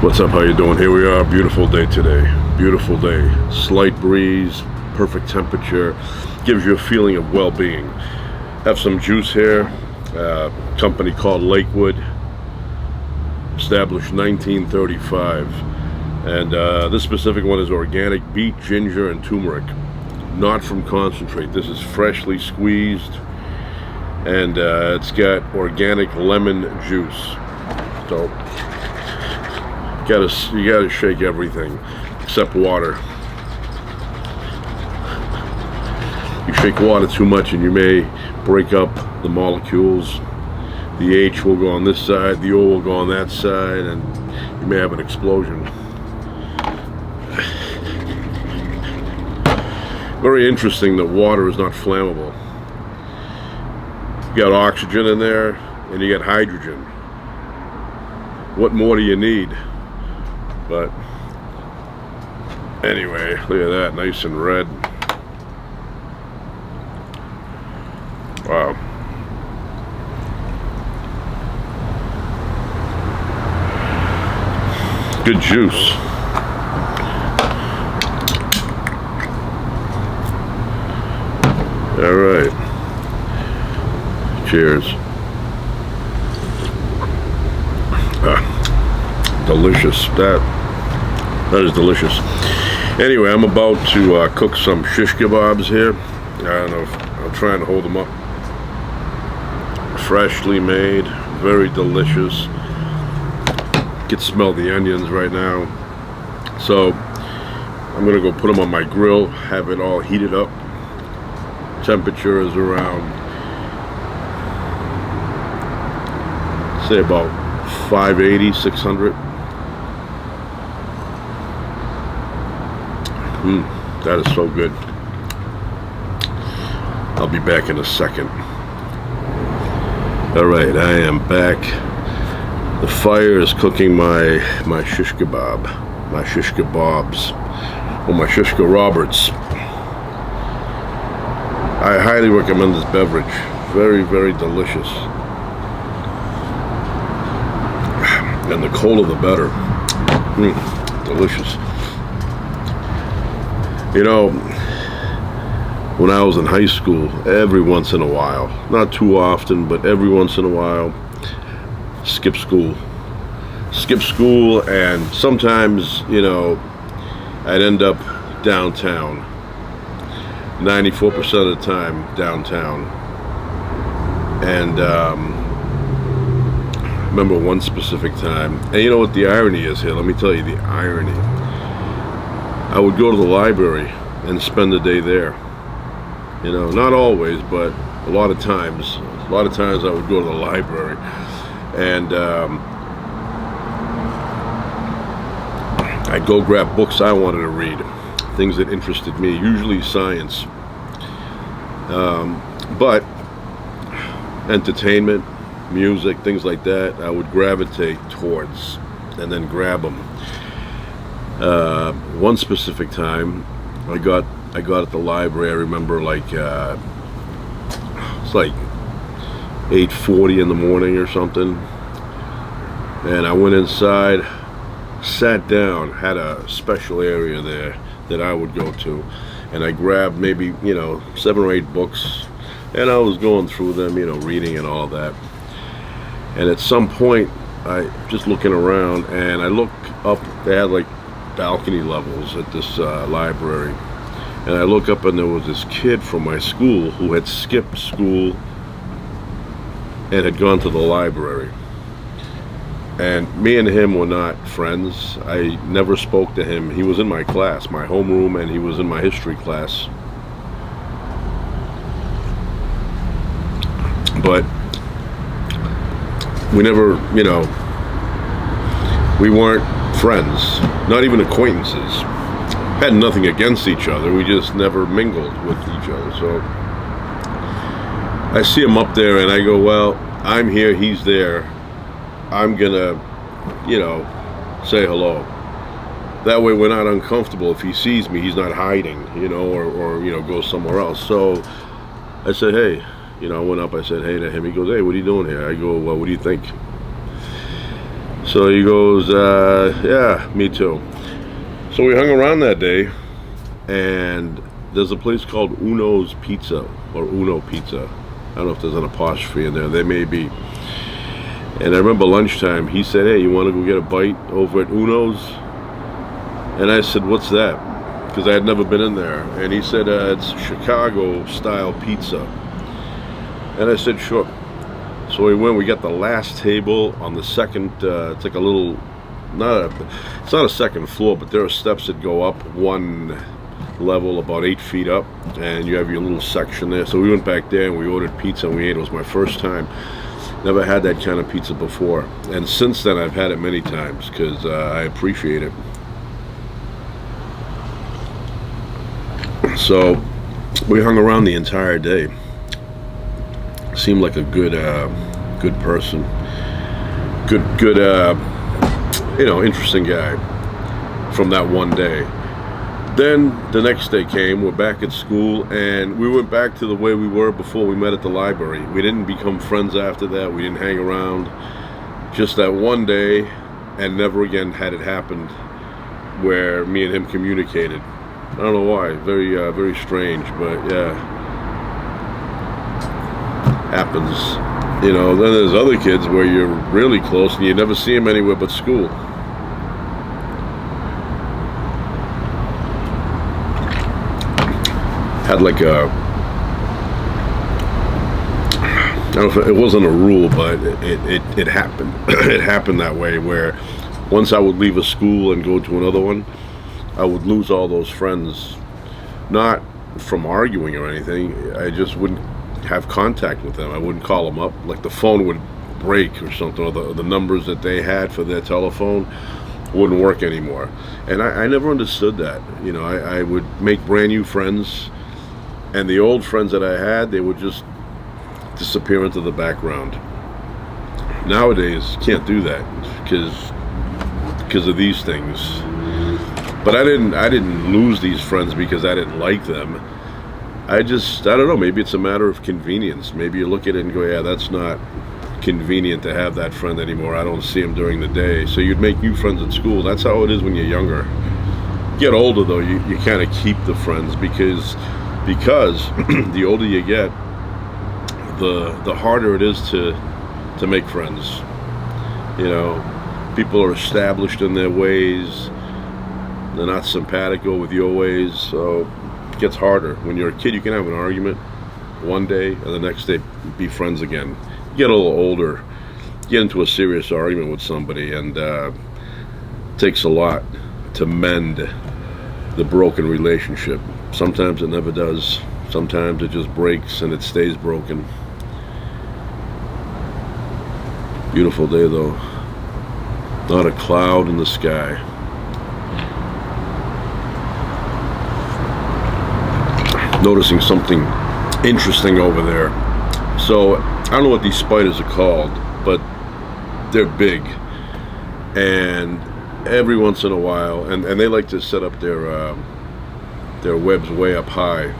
What's up? How you doing? Here we are. Beautiful day today. Beautiful day. Slight breeze, perfect temperature, gives you a feeling of well-being. Have some juice here. Company called Lakewood, established 1935, and this specific one is organic beet, ginger, and turmeric. Not from concentrate. This is freshly squeezed, and it's got organic lemon juice. So you gotta shake everything except water. You shake water too much and you may break up the molecules. The H will go on this side, the O will go on that side, and you may have an explosion. Very interesting that water is not flammable. You got oxygen in there and you got hydrogen. What more do you need? But anyway, look at that, nice and red. Wow. Good juice. All right. Cheers. Delicious. That is delicious. Anyway, I'm about to cook some shish kebabs here. I don't know if I'm trying to hold them up. Freshly made, very delicious. You can smell the onions right now. So I'm gonna go put them on my grill, have it all heated up. Temperature is around, say about 580, 600. That is so good. I'll be back in a second. Alright, I am back. The fire is cooking my shish kebab. My shish kebabs. Or my shishka Roberts. I highly recommend this beverage. Very, very delicious. And the colder the better. Delicious. You know, when I was in high school, every once in a while, not too often, but every once in a while, skip school, and sometimes, you know, I'd end up downtown, 94% of the time downtown. And remember one specific time, and you know what the irony is here? Let me tell you the irony. I would go to the library and spend the day there. You know, not always, but a lot of times I would go to the library, and I'd go grab books I wanted to read, things that interested me, usually science, but entertainment, music, things like that, I would gravitate towards and then grab them. One specific time I got at the library, I remember, like it's like 8:40 in the morning or something, and I went inside, sat down, had a special area there that I would go to, and I grabbed maybe, you know, 7 or 8 books, and I was going through them, you know, reading and all that. And at some point, I just looking around, and I look up, they had like balcony levels at this library, and I look up and there was this kid from my school who had skipped school and had gone to the library, and me and him were not friends. I never spoke to him. He was in my class, my homeroom, and he was in my history class, but we never, you know, we weren't friends, not even acquaintances. Had nothing against each other, we just never mingled with each other. So I see him up there and I go, well, I'm here, he's there, I'm gonna, you know, say hello. That way we're not uncomfortable. If he sees me, he's not hiding, you know, or you know, goes somewhere else. So I said, hey, you know, I went up, I said hey to him. He goes, hey, what are you doing here? I go, well, what do you think? So he goes, yeah, me too. So we hung around that day, and there's a place called Uno's Pizza, or Uno Pizza. I don't know if there's an apostrophe in there. There may be. And I remember lunchtime, he said, hey, you want to go get a bite over at Uno's? And I said, what's that? Because I had never been in there. And he said, it's Chicago-style pizza. And I said, sure. So we went, we got the last table on the second, it's like a little, it's not a second floor, but there are steps that go up one level about 8 feet up, and you have your little section there. So we went back there and we ordered pizza and we ate. It was my first time. Never had that kind of pizza before. And since then I've had it many times because I appreciate it. So we hung around the entire day. Seemed like a good person, good interesting guy from that one day. Then the next day came, we're back at school, and we went back to the way we were before we met at the library. We didn't become friends after that. We didn't hang around. Just that one day, and never again had it happened where me and him communicated. I don't know why. Very strange, but yeah, happens. You know, then there's other kids where you're really close and you never see them anywhere but school. Had like a, I don't know if it wasn't a rule, but it happened. It happened that way where once I would leave a school and go to another one, I would lose all those friends, not from arguing or anything. I just wouldn't have contact with them. I wouldn't call them up. Like the phone would break or something, or the numbers that they had for their telephone wouldn't work anymore. And I never understood that. You know, I would make brand new friends, and the old friends that I had, they would just disappear into the background. Nowadays, you can't do that because of these things. But I didn't lose these friends because I didn't like them. I don't know, maybe it's a matter of convenience. Maybe you look at it and go, yeah, that's not convenient to have that friend anymore. I don't see him during the day. So you'd make new friends at school. That's how it is when you're younger. Get older though, you kind of keep the friends because the older you get, the harder it is to make friends. You know, people are established in their ways. They're not simpatico with your ways, so it gets harder. When you're a kid, you can have an argument one day and the next day be friends again. You get a little older, get into a serious argument with somebody, and it takes a lot to mend the broken relationship. Sometimes it never does. Sometimes it just breaks and it stays broken. Beautiful day though. Not a cloud in the sky. Noticing something interesting over there. So I don't know what these spiders are called, but they're big, and every once in a while, and they like to set up their webs way up high,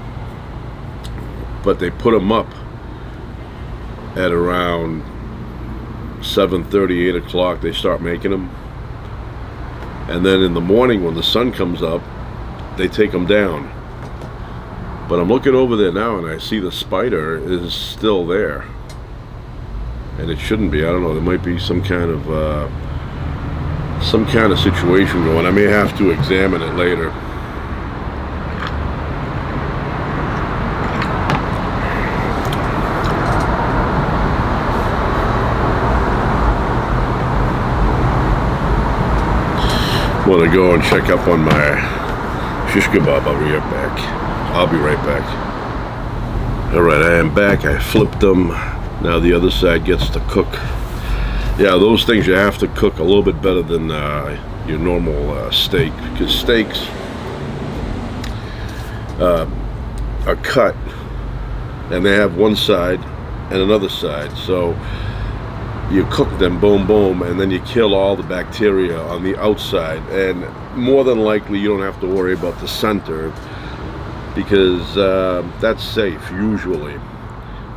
but they put them up at around 7:30, 8 o'clock. They start making them, and then in the morning when the sun comes up, they take them down. But I'm looking over there now and I see the spider is still there. And it shouldn't be. I don't know. There might be some kind of situation going. I may have to examine it later. Want to go and check up on my shish kebab. I'll be right back. Alright, I am back. I flipped them. Now the other side gets to cook. Yeah, those things you have to cook a little bit better than your normal steak, because steaks are cut and they have one side and another side. So you cook them, boom, boom, and then you kill all the bacteria on the outside. And more than likely you don't have to worry about the center, because that's safe usually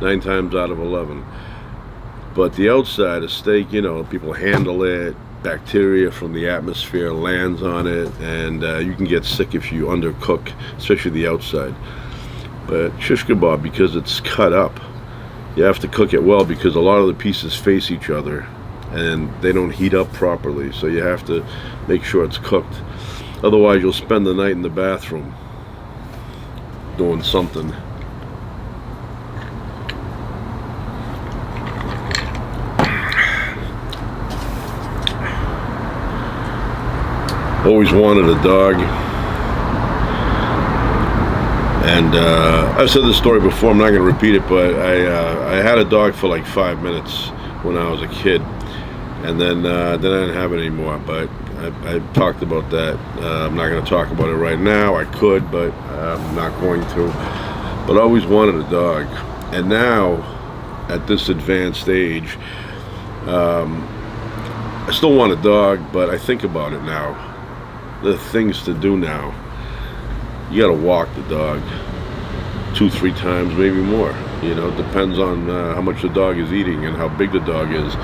9 times out of 11. But the outside of steak, you know, people handle it, bacteria from the atmosphere lands on it, and you can get sick if you undercook, especially the outside. But shish kebab, because it's cut up, you have to cook it well, because a lot of the pieces face each other and they don't heat up properly, so you have to make sure it's cooked. Otherwise you'll spend the night in the bathroom doing something. Always wanted a dog, and I've said this story before, I'm not going to repeat it, but I had a dog for like 5 minutes when I was a kid, and then I didn't have it anymore. But I talked about that. I'm not going to talk about it right now. I could, but I'm not going to. But I always wanted a dog, and now at this advanced age, I still want a dog, but I think about it now. The things to do now. You got to walk the dog 2-3 times, maybe more. You know, it depends on how much the dog is eating and how big the dog is.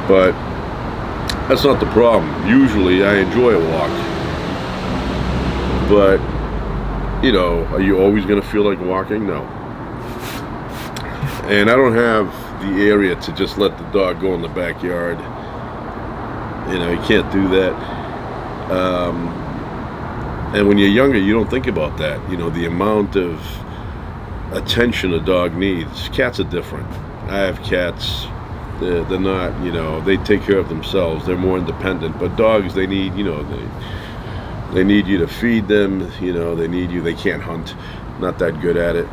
But that's not the problem. Usually I enjoy a walk. But, you know, are you always going to feel like walking? No. And I don't have the area to just let the dog go in the backyard. You know, you can't do that. And when you're younger, you don't think about that. You know, the amount of attention a dog needs. Cats are different. I have cats. They're not, you know, they take care of themselves. They're more independent. But dogs, they need, you know, they need you to feed them. You know, they need you. They can't hunt. Not that good at it.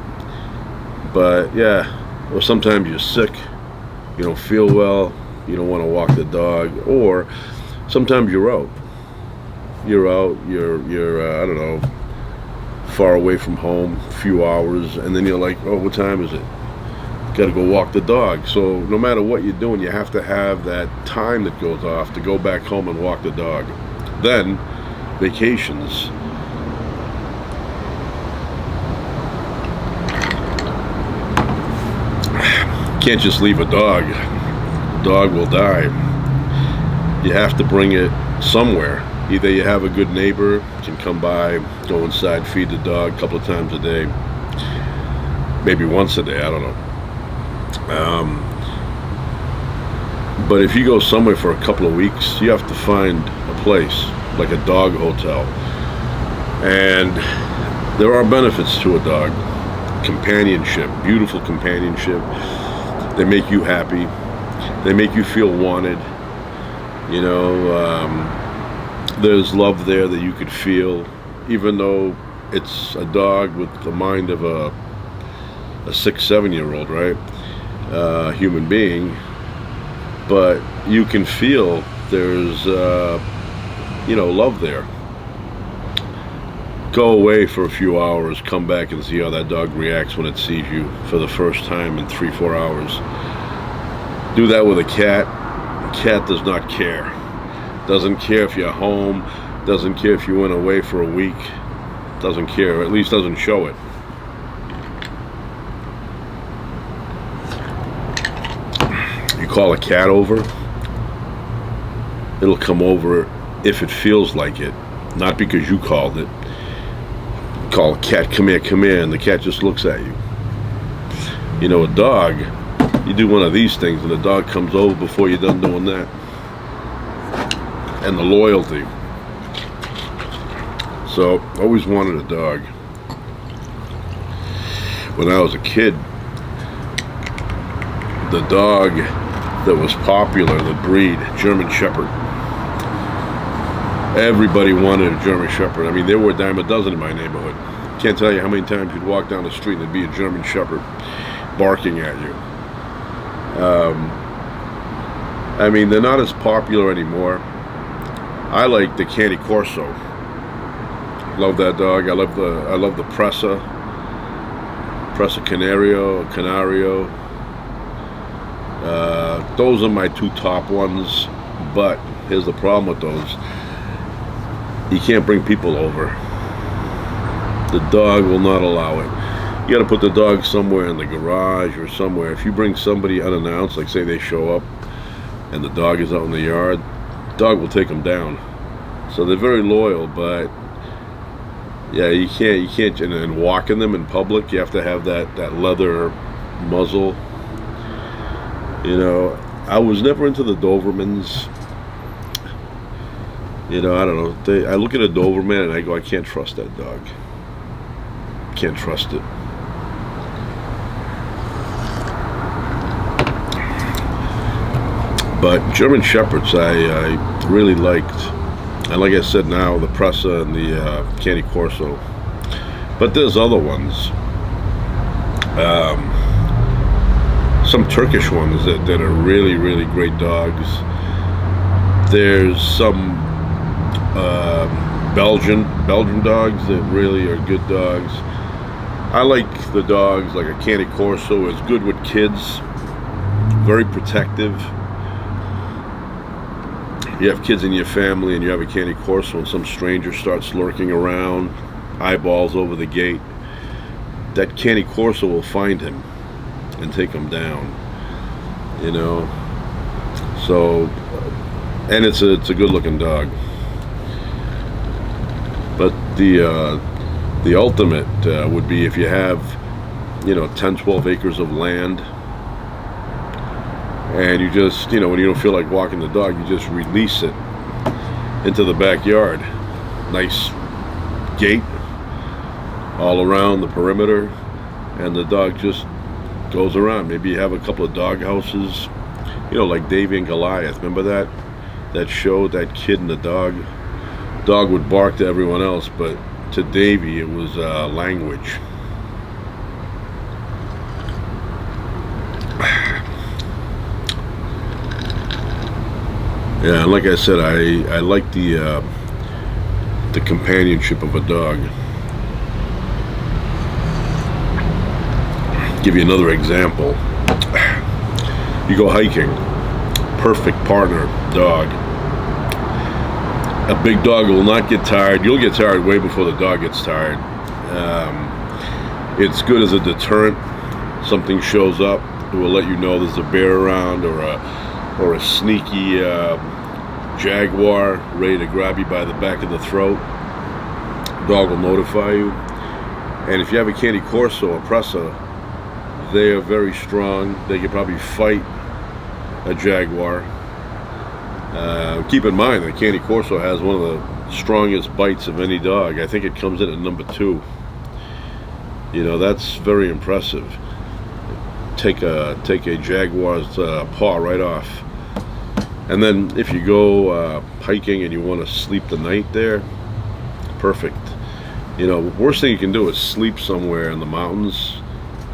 But yeah, well, sometimes you're sick. You don't feel well. You don't want to walk the dog. Or sometimes you're out. You're I don't know, far away from home, a few hours, and then you're like, oh, what time is it? Got to go walk the dog. So no matter what you're doing, you have to have that time that goes off to go back home and walk the dog. Then vacations. Can't just leave a dog. Dog will die. You have to bring it somewhere. Either you have a good neighbor, can come by, go inside, feed the dog a couple of times a day, maybe once a day, I don't know. But if you go somewhere for a couple of weeks, you have to find a place, like a dog hotel. And there are benefits to a dog. Companionship, beautiful companionship. They make you happy. They make you feel wanted. You know, there's love there that you could feel, even though it's a dog with the mind of a 6-7-year-old, right? Human being. But you can feel there's, you know, love there. Go away for a few hours, come back and see how that dog reacts when it sees you for the first time in 3-4 hours. Do that with a cat. A cat does not care. Doesn't care if you're home, doesn't care if you went away for a week, doesn't care, or at least doesn't show it. You call a cat over, it'll come over if it feels like it, not because you called it. You call a cat, come here, and the cat just looks at you. You know, a dog, you do one of these things and the dog comes over before you're done doing that. And the loyalty. So, always wanted a dog. When I was a kid, the dog that was popular, the breed, German Shepherd. Everybody wanted a German Shepherd. I mean, there were a dime a dozen in my neighborhood. Can't tell you how many times you'd walk down the street and there'd be a German Shepherd barking at you. I mean, they're not as popular anymore. I like the Cane Corso. Love that dog. I love the Presa Canario. Those are my two top ones. But here's the problem with those: you can't bring people over. The dog will not allow it. You got to put the dog somewhere in the garage or somewhere. If you bring somebody unannounced, like say they show up and the dog is out in the yard, dog will take them down. So they're very loyal, but yeah, you can't, and walking them in public, you have to have that leather muzzle. You know, I was never into the Dobermans. You know, I don't know. I look at a Doberman and I go, I can't trust that dog. Can't trust it. But German Shepherds, I really liked. And like I said, now the Presa and the Cane Corso. But there's other ones. Some Turkish ones that are really, really great dogs. There's some Belgian dogs that really are good dogs. I like the dogs like a Cane Corso. Is good with kids. Very protective. You have kids in your family and you have a Cane Corso and some stranger starts lurking around, eyeballs over the gate, that Cane Corso will find him and take him down, you know. So, and it's a good looking dog. But the ultimate would be if you have, you know, 10-12 acres of land, and you just, you know, when you don't feel like walking the dog, you just release it into the backyard. Nice gate all around the perimeter, and the dog just goes around. Maybe you have a couple of dog houses, you know, like Davy and Goliath. Remember that show, that kid and the dog? Dog would bark to everyone else, but to Davy it was language. Yeah, and like I said, I like the companionship of a dog. Give you another example. You go hiking, perfect partner dog. A big dog will not get tired. You'll get tired way before the dog gets tired. It's good as a deterrent. Something shows up, it will let you know there's a bear around, or a sneaky jaguar ready to grab you by the back of the throat. Dog will notify you. And if you have a Cane Corso or Presa, they are very strong. They could probably fight a jaguar. Keep in mind that Cane Corso has one of the strongest bites of any dog. I think it comes in at number 2. You know, that's very impressive. Take a jaguar's paw right off. And then if you go hiking and you want to sleep the night there, perfect. You know, worst thing you can do is sleep somewhere in the mountains,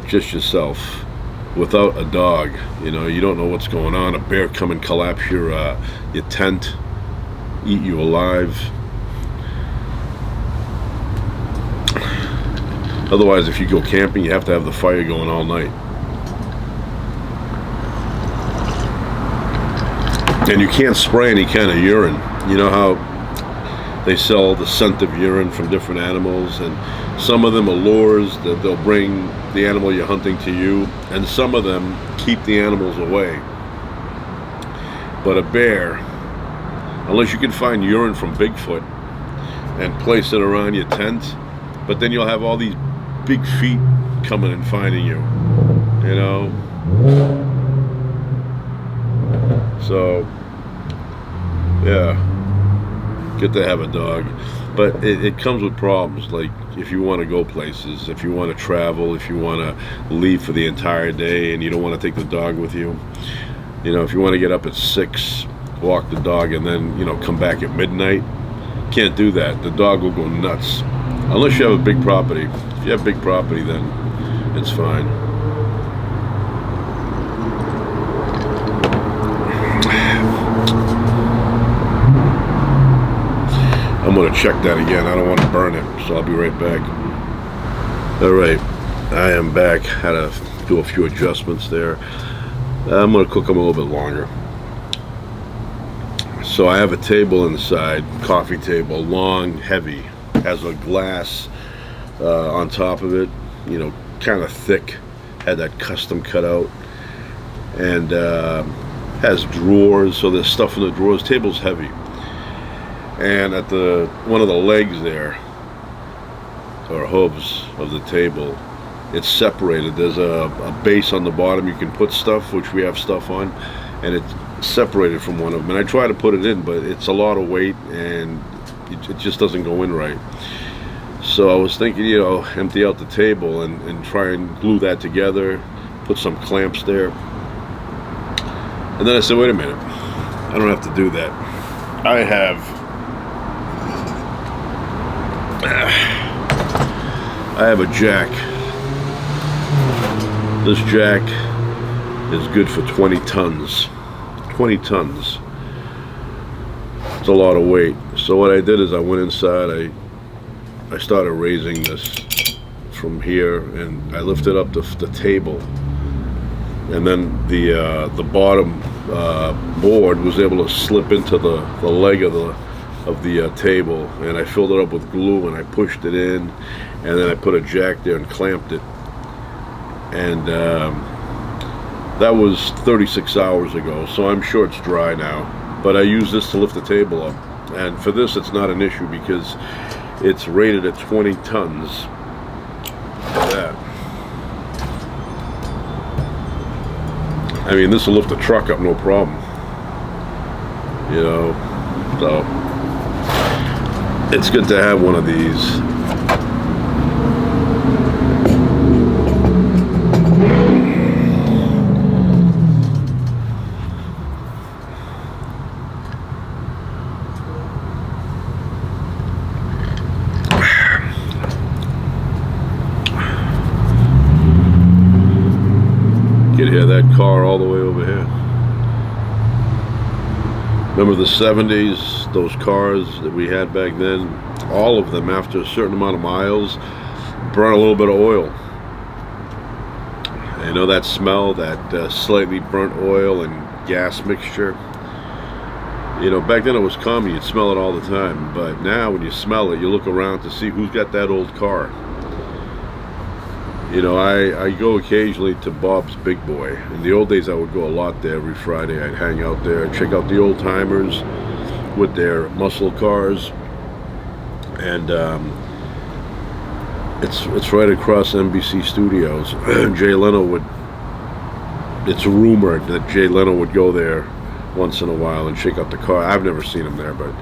just yourself, without a dog. You know, you don't know what's going on. A bear come and collapse your tent, eat you alive. Otherwise, if you go camping, you have to have the fire going all night. And you can't spray any kind of urine. You know how they sell the scent of urine from different animals, and some of them are lures that they'll bring the animal you're hunting to you, and some of them keep the animals away. But a bear, unless you can find urine from Bigfoot and place it around your tent, but then you'll have all these big feet coming and finding you, you know. So, yeah, good to have a dog, but it comes with problems. Like if you want to go places, if you want to travel, if you want to leave for the entire day and you don't want to take the dog with you, you know, if you want to get up at 6, walk the dog, and then, you know, come back at midnight, can't do that. The dog will go nuts, unless you have a big property. If you have big property, then it's fine. I'm going to check that again. I don't want to burn it, so I'll be right back. All right, I am back. Had to do a few adjustments there. I'm going to cook them a little bit longer. So I have a table inside, coffee table, long, heavy, has a glass on top of it, you know, kind of thick, had that custom cut out, and has drawers, so there's stuff in the drawers. Table's heavy, and at the one of the legs there, or hooves of the table, it's separated. There's a base on the bottom you can put stuff, which we have stuff on, and it's separated from one of them. And I try to put it in, but it's a lot of weight, and it just doesn't go in right. So I was thinking, empty out the table and try and glue that together, put some clamps there. And then I said, wait a minute, I don't have to do that. I have a jack. This jack is good for 20 tons. 20 tons. It's a lot of weight. So what I did is I went inside, I started raising this from here, and I lifted up the table. And then the bottom board was able to slip into the leg of the table, and I filled it up with glue, and I pushed it in, and then I put a jack there and clamped it. And that was 36 hours ago, so I'm sure it's dry now. But I use this to lift the table up, and for this it's not an issue because it's rated at 20 tons. Look at that. I mean, this will lift the truck up no problem. So it's good to have one of these. You can hear that car all the way over here. Remember the 70s, those cars that we had back then, all of them after a certain amount of miles burn a little bit of oil. You know that smell, that slightly burnt oil and gas mixture? Back then it was common, you'd smell it all the time, but now when you smell it, you look around to see who's got that old car. I go occasionally to Bob's Big Boy. In the old days, I would go a lot there every Friday. I'd hang out there, check out the old timers with their muscle cars. And it's right across NBC Studios. Jay Leno it's rumored that Jay Leno would go there once in a while and check out the car. I've never seen him there, but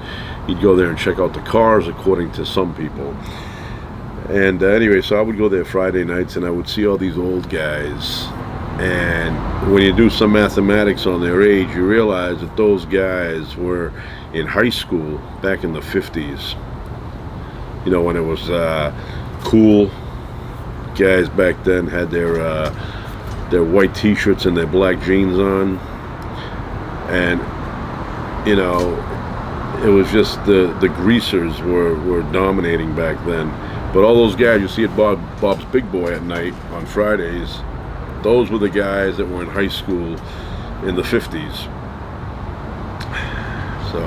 he'd go there and check out the cars, according to some people. And anyway, so I would go there Friday nights, and I would see all these old guys. And when you do some mathematics on their age, you realize that those guys were in high school back in the 50s. When it was cool. Guys back then had their white t-shirts and their black jeans on. And, it was just the greasers were dominating back then. But all those guys you see at Bob's Big Boy at night on Fridays, those were the guys that were in high school in the 50s. So,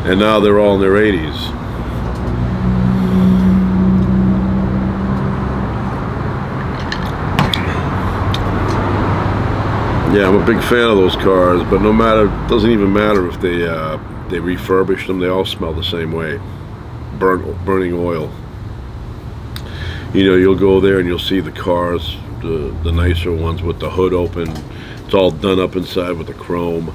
and now they're all in their 80s. Yeah, I'm a big fan of those cars, but doesn't even matter if they refurbish them, they all smell the same way. Burning oil. You'll go there and you'll see the cars, the nicer ones with the hood open. It's all done up inside with the chrome,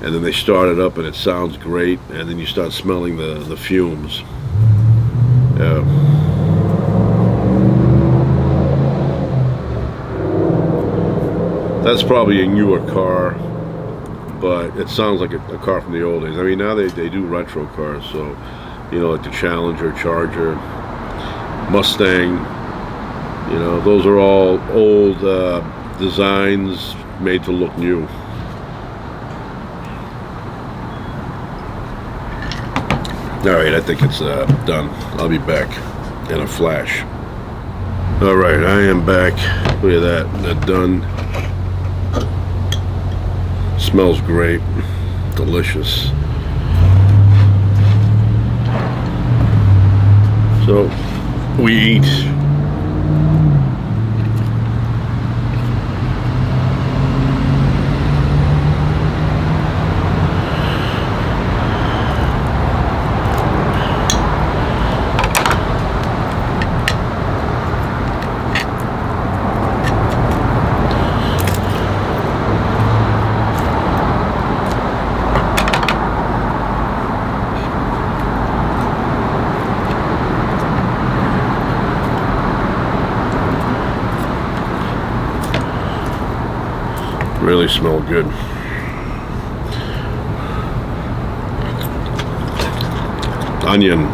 and then they start it up and it sounds great, and then you start smelling the fumes. Yeah. That's probably a newer car, but it sounds like a car from the old days. I mean, now they do retro cars, so like the Challenger, Charger, Mustang, those are all old designs made to look new. Alright, I think it's done. I'll be back in a flash. Alright, I am back. Look at that. That's done. Smells great. Delicious. So we eat. really smell good. Onion.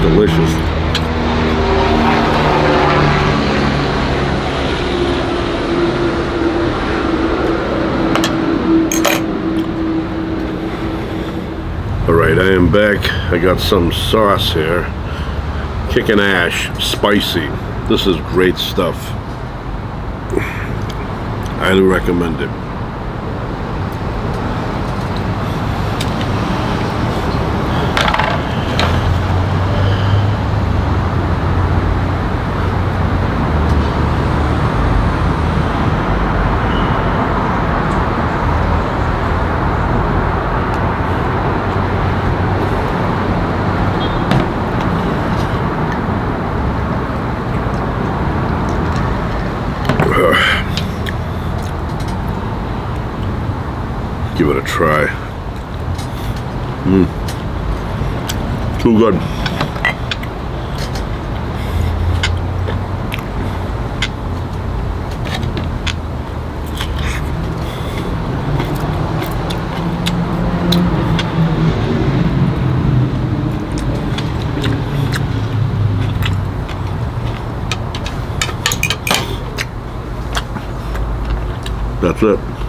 Delicious. All right, I am back. I got some sauce here. Kickin' Ash, spicy. This is great stuff. Highly recommend it. Give it a try. Too good. That's it.